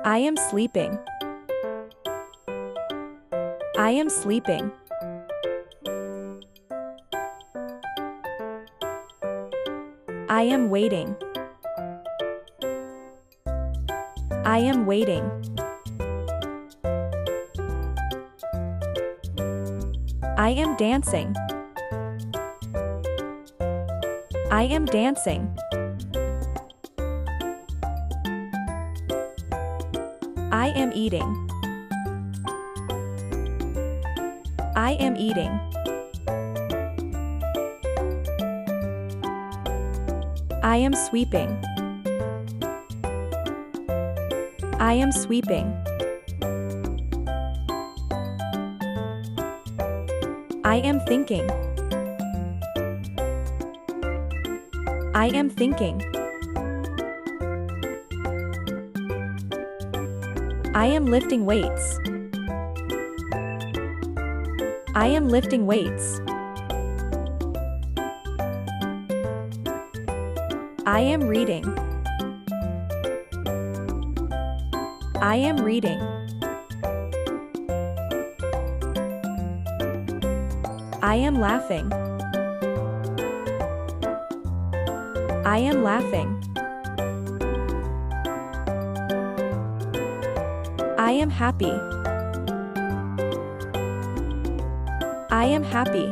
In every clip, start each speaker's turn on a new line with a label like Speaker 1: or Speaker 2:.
Speaker 1: I am sleeping. I am sleeping. I am waiting. I am waiting. I am dancing. I am dancing. I am eating. I am eating. I am sweeping. I am sweeping. I am thinking. I am thinking. I am lifting weights. I am lifting weights. I am reading. I am reading. I am laughing. I am laughing. I am happy. I am happy.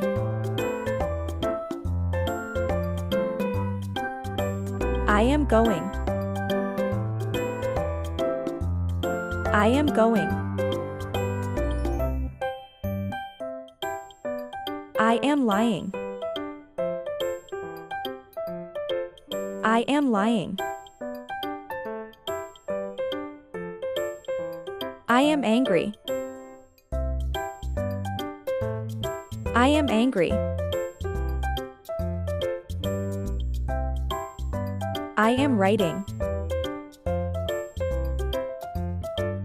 Speaker 1: I am going. I am going. I am lying. I am lying. I am angry. I am angry. I am writing.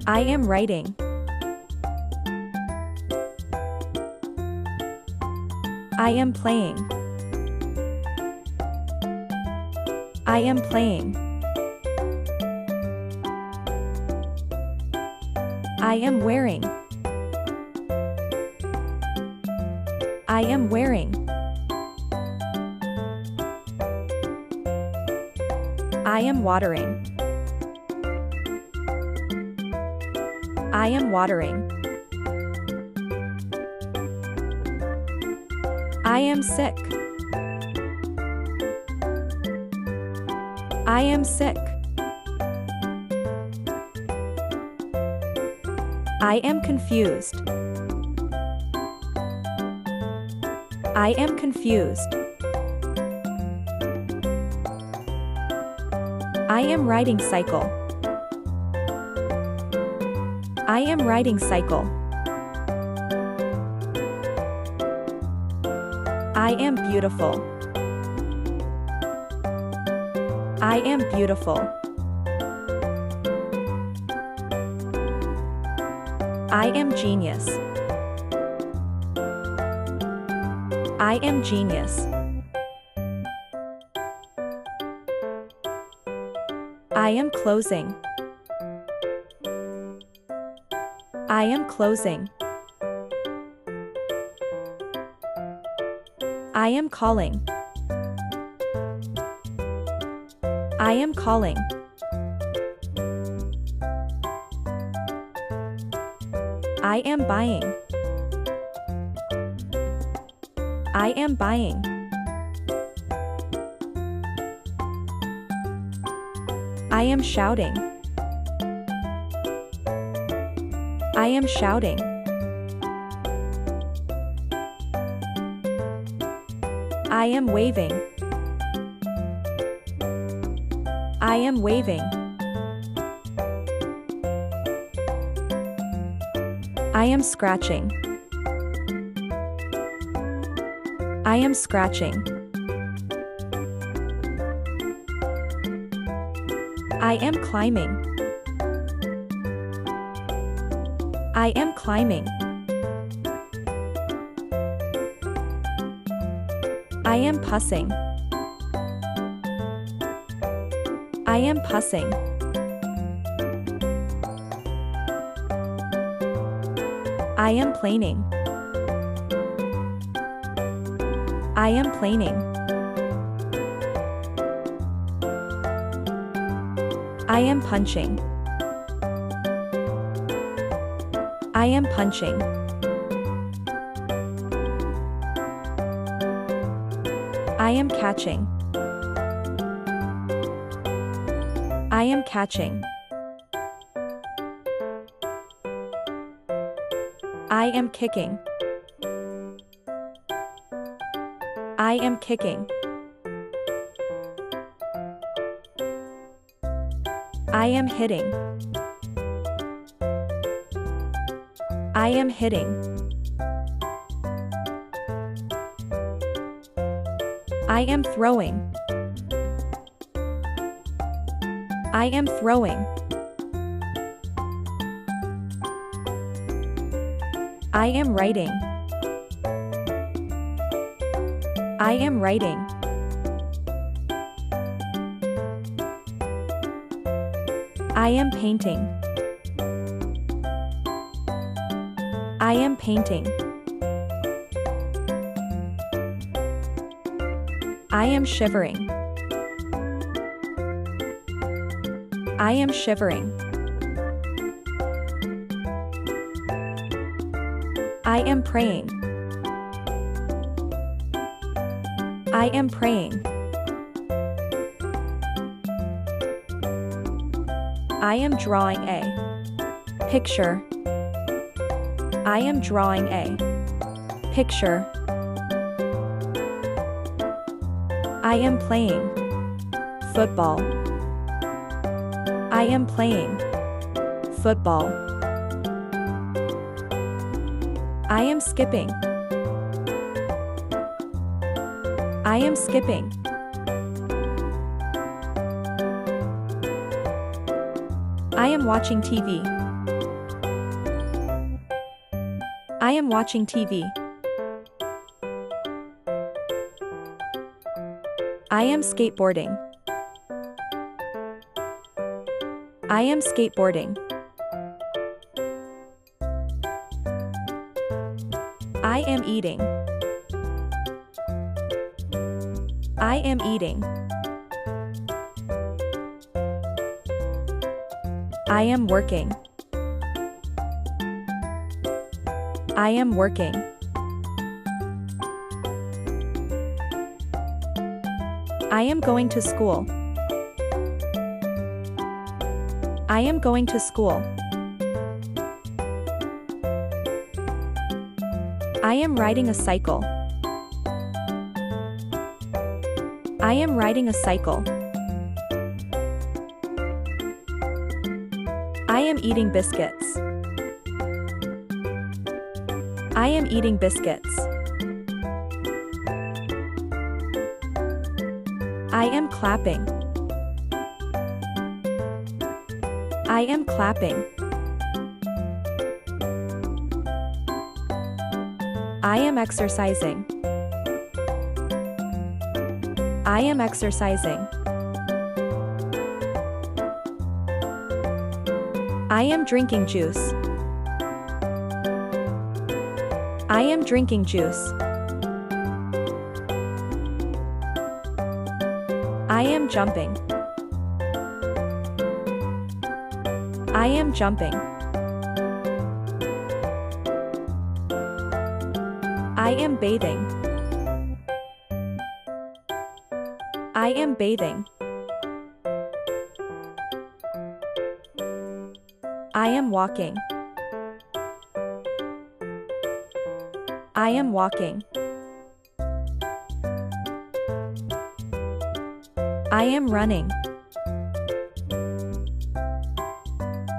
Speaker 1: I am writing. I am playing. I am playing. I am wearing. I am wearing. I am watering. I am watering. I am sick. I am sick. I am confused. I am confused. I am riding cycle. I am riding cycle. I am beautiful. I am beautiful. I am genius. I am genius. I am closing. I am closing. I am calling. I am calling. I am buying. I am buying. I am shouting. I am shouting. I am waving. I am waving. I am scratching. I am scratching. I am climbing. I am climbing. I am pussing. I am pussing. I am planing. I am planing. I am punching. I am punching. I am catching. I am catching. I am kicking. I am kicking. I am hitting. I am hitting. I am throwing. I am throwing. I am writing. I am writing. I am painting. I am painting. I am shivering. I am shivering. I am praying. I am praying. I am drawing a picture. I am drawing a picture. I am playing football. I am playing football. I am skipping. I am skipping. I am watching TV. I am watching TV. I am skateboarding. I am skateboarding. I am eating. I am eating. I am working. I am working. I am going to school. I am going to school. I am riding a cycle. I am riding a cycle. I am eating biscuits. I am eating biscuits. I am clapping. I am clapping. I am exercising. I am exercising. I am drinking juice. I am drinking juice. I am jumping. I am jumping. I am bathing. I am bathing. I am walking. I am walking. I am running.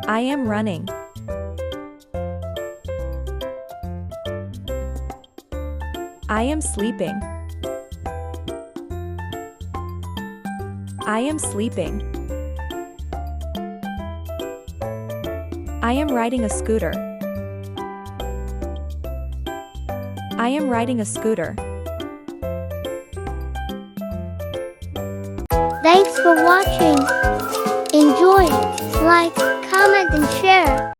Speaker 1: I am running. I am sleeping. I am sleeping. I am riding a scooter. I am riding a scooter.
Speaker 2: Thanks for watching. Enjoy, like, comment and share.